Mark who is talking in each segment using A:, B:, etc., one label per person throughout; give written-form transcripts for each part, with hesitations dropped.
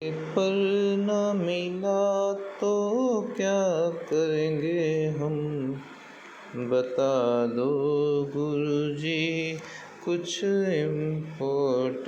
A: पर न मिला तो क्या करेंगे हम, बता दो गुरुजी कुछ इम्पोर्टेंट,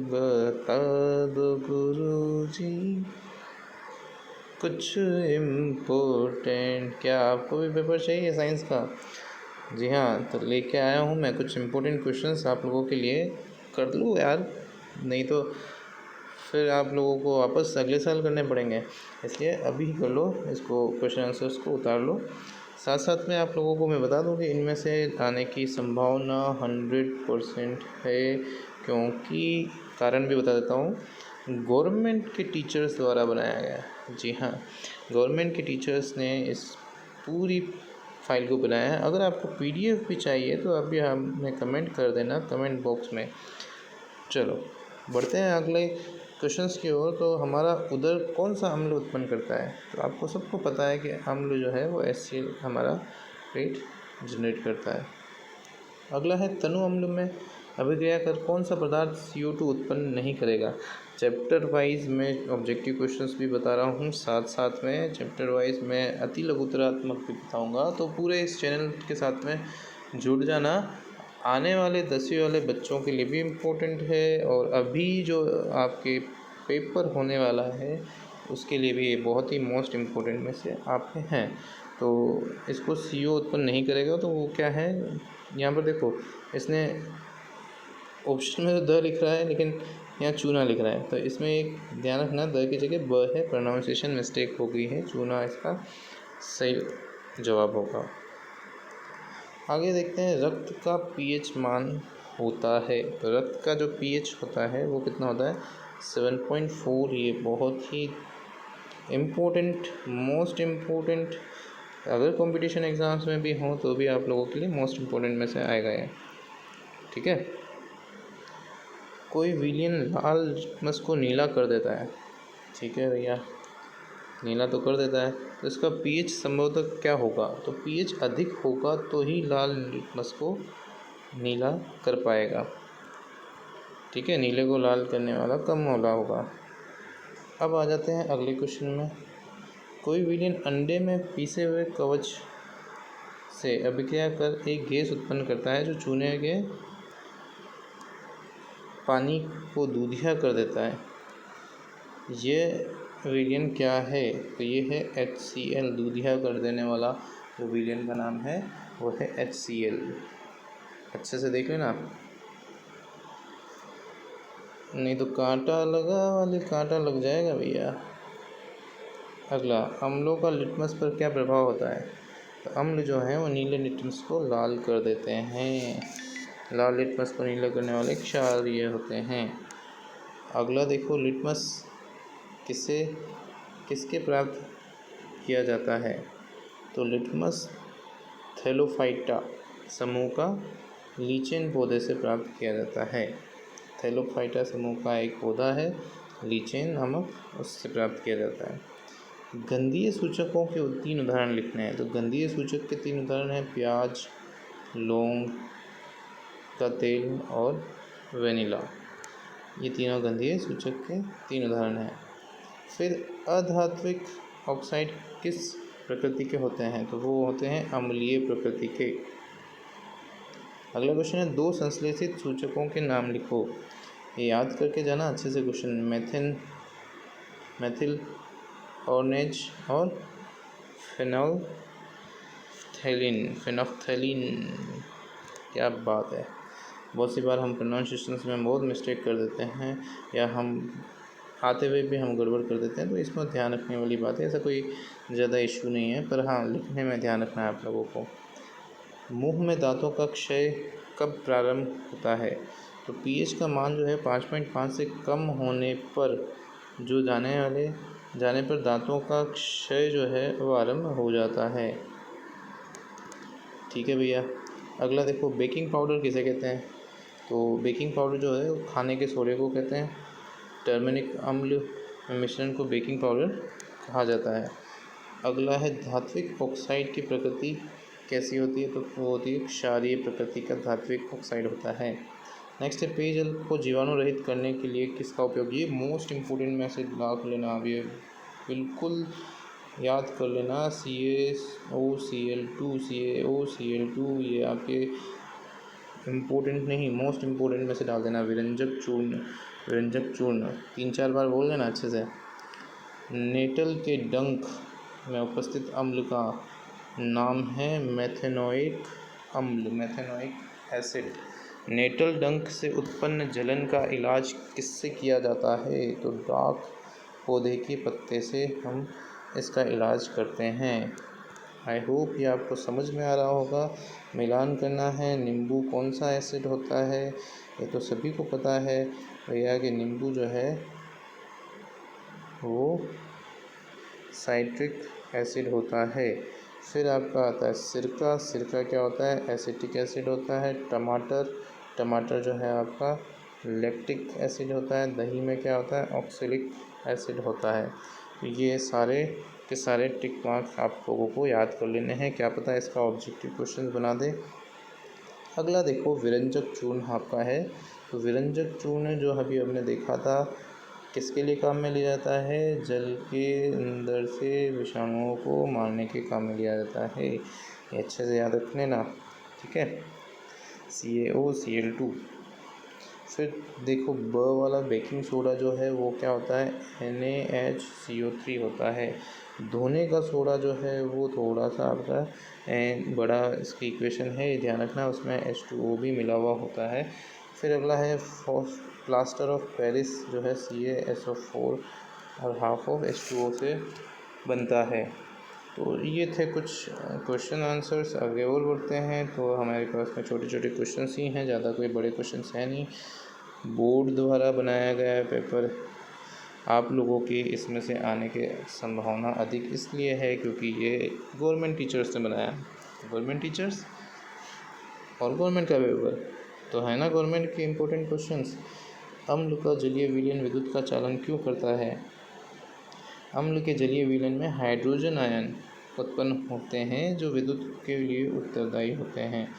A: बता दो गुरुजी कुछ इम्पोर्टेंट। क्या आपको भी पेपर चाहिए साइंस का? जी हाँ, तो लेके आया हूँ मैं कुछ इम्पोर्टेंट क्वेश्चंस आप लोगों के लिए। कर लूँ यार, नहीं तो फिर आप लोगों को वापस अगले साल करने पड़ेंगे, इसलिए अभी ही कर लो इसको, क्वेश्चन आंसर्स को उतार लो। साथ साथ में आप लोगों को मैं बता दूं कि इनमें से आने की संभावना 100% है, क्योंकि कारण भी बता देता हूँ, गवर्नमेंट के टीचर्स द्वारा बनाया गया है। जी हाँ, गवर्नमेंट के टीचर्स ने इस पूरी फाइल को बनाया है। अगर आपको PDF भी चाहिए तो अभी हमें कमेंट कर देना कमेंट बॉक्स में। चलो बढ़ते हैं अगले क्वेश्चंस की ओर। तो हमारा उदर कौन सा अम्ल उत्पन्न करता है? तो आपको सबको पता है कि अम्ल जो है वो HCl हमारा रेट जनरेट करता है। अगला है तनु अम्ल में अभिक्रिया कर कौन सा पदार्थ CO2 उत्पन्न नहीं करेगा? चैप्टर वाइज में ऑब्जेक्टिव क्वेश्चंस भी बता रहा हूँ, साथ साथ में चैप्टर वाइज में अति लघुतरात्मक भी बताऊँगा, तो पूरे इस चैनल के साथ में जुड़ जाना। आने वाले 10वीं वाले बच्चों के लिए भी इम्पोर्टेंट है, और अभी जो आपके पेपर होने वाला है उसके लिए भी ये बहुत ही मोस्ट इम्पोर्टेंट में से आपके हैं। तो इसको CO उत्पन्न नहीं करेगा, तो वो क्या है, यहाँ पर देखो इसने ऑप्शन में तो द लिख रहा है लेकिन यहाँ चूना लिख रहा है, तो इसमें एक ध्यान रखना, द की जगह ब है, प्रोनाउंसिएशन मिस्टेक हो गई है, चूना इसका सही जवाब होगा। आगे देखते हैं, रक्त का pH मान होता है। तो रक्त का जो pH होता है वो कितना होता है? 7.4। ये बहुत ही इम्पोर्टेंट, मोस्ट इम्पोर्टेंट, अगर कंपटीशन एग्ज़ाम्स में भी हों तो भी आप लोगों के लिए मोस्ट इम्पोर्टेंट में से आएगा ये, ठीक है। कोई विलयन लाल लिटमस को नीला कर देता है, ठीक है भैया, नीला तो कर देता है, तो इसका pH संभवतः क्या होगा? तो pH अधिक होगा तो ही लाल लिटमस को नीला कर पाएगा, ठीक है, नीले को लाल करने वाला कम वाला होगा। अब आ जाते हैं अगले क्वेश्चन में। कोई विलयन अंडे में पीसे हुए कवच से अभिक्रिया कर एक गैस उत्पन्न करता है जो चूने के पानी को दूधिया कर देता है। ये विलयन क्या है? तो ये है HCl, दूधिया कर देने वाला जो विलयन का नाम है वो है HCl। अच्छे से देख लेना, नहीं तो कांटा लगा वाले कांटा लग जाएगा भैया। अगला, अम्लों का लिटमस पर क्या प्रभाव होता है? तो अम्ल जो है वो नीले लिटमस को लाल कर देते हैं, लाल लिटमस को नीला करने वाले क्षारीय होते हैं। अगला देखो, लिटमस किसके प्राप्त किया जाता है? तो लिटमस थैलोफाइटा समूह का लीचेन पौधे से प्राप्त किया जाता है। थैलोफाइटा समूह का एक पौधा है लीचेन नामक, उससे प्राप्त किया जाता है। गंधीय सूचकों के 3 उदाहरण लिखने हैं। तो गंधीय सूचक के 3 उदाहरण हैं प्याज, लौंग का तेल और वेनिला। ये तीनों गंधीय सूचक के 3 उदाहरण हैं। फिर अधात्विक ऑक्साइड किस प्रकृति के होते हैं? तो वो होते हैं अम्लीय प्रकृति के। अगला क्वेश्चन है, 2 संश्लेषित सूचकों के नाम लिखो। ये याद करके जाना अच्छे से क्वेश्चन, मेथिल ऑर्नेज और फेनोफ्थैलीन। क्या बात है, बहुत सी बार हम प्रोनाउंसिएशंस में बहुत मिस्टेक कर देते हैं, या हम आते हुए भी हम गड़बड़ कर देते हैं, तो इसमें ध्यान रखने वाली बात है। ऐसा कोई ज़्यादा इशू नहीं है, पर हाँ लिखने में ध्यान रखना है आप लोगों को। मुंह में दांतों का क्षय कब प्रारंभ होता है? तो pH का मान जो है 5.5 से कम होने पर जाने पर दांतों का क्षय जो है वो आरंभ हो जाता है, ठीक है भैया। अगला देखो, बेकिंग पाउडर किसे कहते हैं? तो बेकिंग पाउडर जो है वो खाने के सोडे को कहते हैं। टर्मरिक अम्ल मिश्रण को बेकिंग पाउडर कहा जाता है। अगला है, धात्विक ऑक्साइड की प्रकृति कैसी होती है? तो वो होती है क्षारीय प्रकृति का धात्विक ऑक्साइड होता है। नेक्स्ट है पेयजल को जीवाणु रहित करने के लिए किसका उपयोग। ये मोस्ट इम्पोर्टेंट में से लाख लेना, अब ये बिल्कुल याद कर लेना। CaOCl2 CaOCl2 ये आपके इम्पोर्टेंट नहीं, मोस्ट इम्पोर्टेंट में से डाल देना। विरंजक चूर्ण 3-4 बार बोल लेना अच्छे से। नेटल के डंक में उपस्थित अम्ल का नाम है मेथेनोइक एसिड। नेटल डंक से उत्पन्न जलन का इलाज किससे किया जाता है। तो डाक पौधे के पत्ते से हम इसका इलाज करते हैं। आई होप ये आपको समझ में आ रहा होगा। मिलान करना है, नींबू कौन सा एसिड होता है, ये तो सभी को पता है भैया कि नींबू जो है वो साइट्रिक एसिड होता है। फिर आपका आता है सिरका क्या होता है, एसिटिक एसिड होता है। टमाटर जो है आपका लैक्टिक एसिड होता है। दही में क्या होता है, ऑक्सैलिक एसिड होता है। तो ये सारे के सारे टिक मार्क्स आप लोगों को याद कर लेने हैं, क्या पता इसका ऑब्जेक्टिव क्वेश्चन बना दे। अगला देखो विरंजक चूर्ण आपका है। तो विरंजक चूर्ण जो अभी हमने देखा था किसके लिए काम में लिया जाता है, जल के अंदर से विषाणुओं को मारने के काम में लिया जाता है। ये अच्छे से याद रख लेना, ठीक है। CaOCl2। फिर देखो ब वाला बेकिंग सोडा जो है वो क्या होता है, NaHCO3 होता है। धोने का सोडा जो है वो थोड़ा सा आपका बड़ा इसकी इक्वेशन है, ये ध्यान रखना, उसमें H2O भी मिला हुआ होता है। फिर अगला है प्लास्टर ऑफ पेरिस जो है CaSO4 और हाफ ऑफ H2O से बनता है। तो ये थे कुछ क्वेश्चन आंसर्स। आगे और बढ़ते हैं तो हमारे पास में छोटे छोटे क्वेश्चंस ही हैं, ज़्यादा कोई बड़े क्वेश्चंस हैं नहीं। बोर्ड द्वारा बनाया गया है पेपर, आप लोगों की इसमें से आने की संभावना अधिक इसलिए है क्योंकि ये गवर्नमेंट टीचर्स ने बनाया है। गवर्नमेंट टीचर्स और गवर्नमेंट का पेपर तो है ना, गवर्नमेंट के इम्पोर्टेंट क्वेश्चंस। अम्ल का जलीय विलयन विद्युत का चालन क्यों करता है। अम्ल के जलीय विलयन में हाइड्रोजन आयन उत्पन्न होते हैं जो विद्युत के लिए उत्तरदायी होते हैं।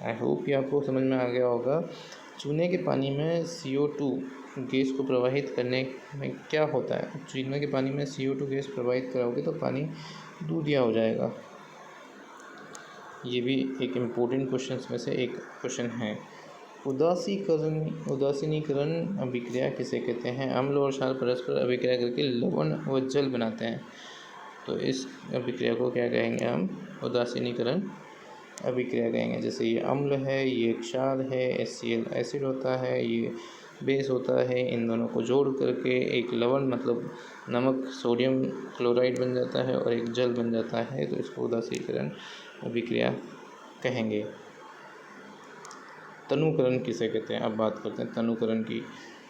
A: आई होप ये आपको समझ में आ गया होगा। चूने के पानी में CO2 गैस को प्रवाहित करने में क्या होता है। चूने के पानी में CO2 गैस प्रवाहित कराओगे तो पानी दूधिया हो जाएगा। ये भी एक इम्पोर्टेंट क्वेश्चन में से एक क्वेश्चन है। उदासीनीकरण अभिक्रिया किसे कहते हैं। अम्ल और क्षार परस्पर अभिक्रिया करके लवण व जल बनाते हैं, तो इस अभिक्रिया को क्या कहेंगे हम, उदासीनीकरण अभिक्रिया कहेंगे। जैसे ये अम्ल है, ये क्षार है, HCl एसिड होता है, ये बेस होता है, इन दोनों को जोड़ करके एक लवण मतलब नमक सोडियम क्लोराइड बन जाता है और एक जल बन जाता है, तो इसको उदासीनीकरण अभिक्रिया कहेंगे। तनुकरण किसे कहते हैं। अब बात करते हैं तनुकरण की।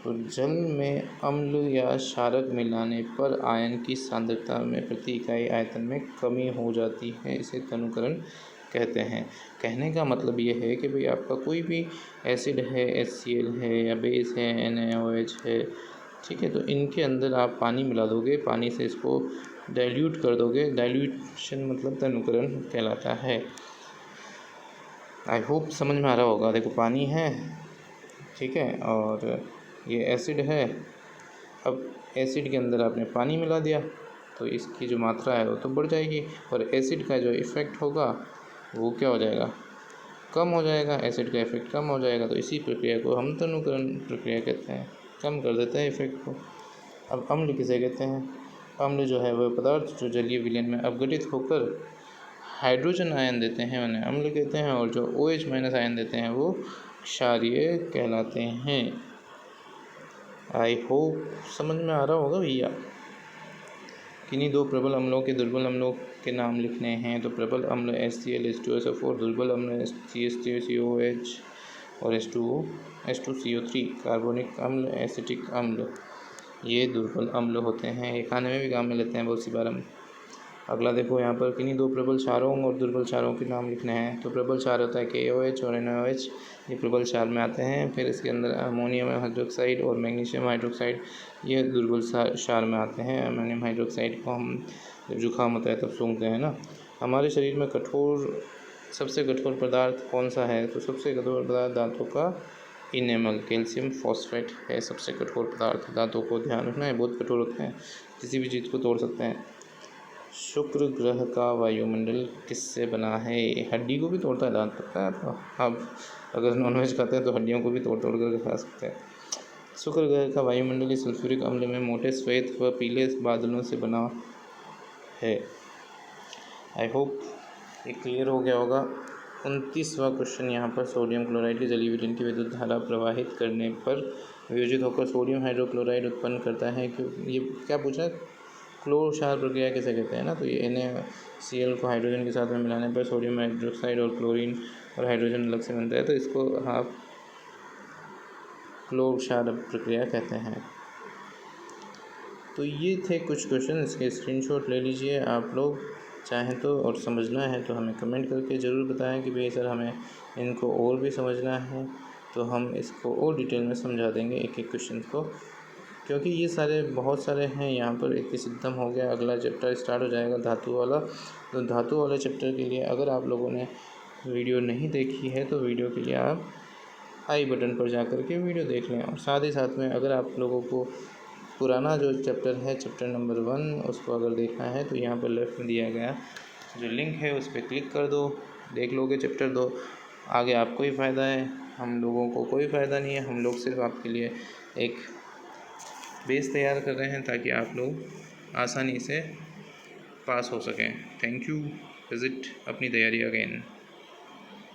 A: तो जल में अम्ल या क्षारक मिलाने पर आयन की सांद्रता में प्रति इकाई आयतन में कमी हो जाती है, इसे तनुकरण कहते हैं। कहने का मतलब ये है कि भाई आपका कोई भी एसिड है, HCl है या बेस है, NaOH है, ठीक है, तो इनके अंदर आप पानी मिला दोगे, पानी से इसको डाइल्यूट कर दोगे, डाइल्यूशन मतलब तनुकरण कहलाता है। आई होप समझ में आ रहा होगा। देखो पानी है, ठीक है, और ये एसिड है। अब एसिड के अंदर आपने पानी मिला दिया तो इसकी जो मात्रा है वो तो बढ़ जाएगी और एसिड का जो इफ़ेक्ट होगा वो क्या हो जाएगा, कम हो जाएगा। एसिड का इफ़ेक्ट कम हो जाएगा, तो इसी प्रक्रिया को हम तनुकरण प्रक्रिया कहते हैं, कम कर देते हैं इफ़ेक्ट को। अब अम्ल किसे कहते हैं। अम्ल जो है वह पदार्थ जो जलीय विलयन में अपघटित होकर हाइड्रोजन आयन देते हैं उन्हें अम्ल कहते हैं, और जो OH- आयन देते हैं वो क्षारीय कहलाते हैं। आई होप समझ में आ रहा होगा भैया। किन्हीं दो प्रबल अम्लों के दुर्बल अम्लों के नाम लिखने हैं। तो प्रबल अम्ल HCl H2SO4, दुर्बल अम्ल CH3COH और H2CO3। कार्बोनिक अम्ल, एसिटिक अम्ल, ये दुर्बल अम्ल होते हैं, ये खाने में भी काम में लेते हैं बहुत सी बार हम। अगला देखो यहाँ पर किन्हीं दो प्रबल क्षारों और दुर्बल क्षारों के नाम लिखने हैं। तो प्रबल क्षार होता है KOH और NaOH, ये प्रबल क्षार में आते हैं। फिर इसके अंदर अमोनियम हाइड्रोक्साइड और मैग्नीशियम हाइड्रोक्साइड, ये दुर्बल क्षार में आते हैं। अमोनियम हाइड्रोक्साइड को हम जब जुकाम होता है तब सूंघते हैं ना। हमारे शरीर में सबसे कठोर पदार्थ कौन सा है। तो सबसे कठोर पदार्थ दांतों का इनेमल। कैल्शियम फॉस्फेट है सबसे कठोर पदार्थ। दांतों को ध्यान रखना है, बहुत कठोर होते हैं, किसी भी चीज़ को तोड़ सकते हैं। शुक्र ग्रह का वायुमंडल किससे बना है? हड्डी को भी तोड़ता है दांत, पता है आपको? आप अगर नॉनवेज खाते हैं तो हड्डियों को भी तोड़ तोड़ कर खा सकते हैं। शुक्र ग्रह का वायुमंडल सल्फ्यूरिक अम्ल में मोटे श्वेत व पीले बादलों से बना है। आई होप ये क्लियर हो गया होगा। 29वां क्वेश्चन यहाँ पर सोडियम क्लोराइड की जली विलीन की विद्युत धारा प्रवाहित करने पर वियोजित होकर सोडियम हाइड्रोक्लोराइड उत्पन्न करता है। क्यों ये क्या पूछा? क्लोर क्षार प्रक्रिया किसे कहते हैं ना, तो ये NaCl को हाइड्रोजन के साथ में मिलाने पर सोडियम हाइड्रोक्साइड और क्लोरीन और हाइड्रोजन अलग से बनता है, तो इसको आप क्लोर क्षार प्रक्रिया कहते हैं। तो ये थे कुछ क्वेश्चन, इसके स्क्रीनशॉट ले लीजिए आप लोग चाहें तो, और समझना है तो हमें कमेंट करके ज़रूर बताएं कि भाई सर हमें इनको और भी समझना है, तो हम इसको और डिटेल में समझा देंगे एक एक क्वेश्चन को, क्योंकि ये सारे बहुत सारे हैं। यहाँ पर एक सिद्धम हो गया, अगला चैप्टर स्टार्ट हो जाएगा धातु वाला। तो धातु वाले चैप्टर के लिए अगर आप लोगों ने वीडियो नहीं देखी है तो वीडियो के लिए आप आई बटन पर जा कर के वीडियो देख लें। और साथ ही साथ में अगर आप लोगों को पुराना जो चैप्टर है, चैप्टर नंबर 1, उसको अगर देखना है तो यहाँ पर लेफ्ट में दिया गया जो लिंक है उस पर क्लिक कर दो, देख लोगे चैप्टर 2। आगे आपको ही फ़ायदा है, हम लोगों को कोई फ़ायदा नहीं है। हम लोग सिर्फ आपके लिए एक बेस तैयार कर रहे हैं ताकि आप लोग आसानी से पास हो सकें। Thank you. विज़िट अपनी तैयारी अगेन।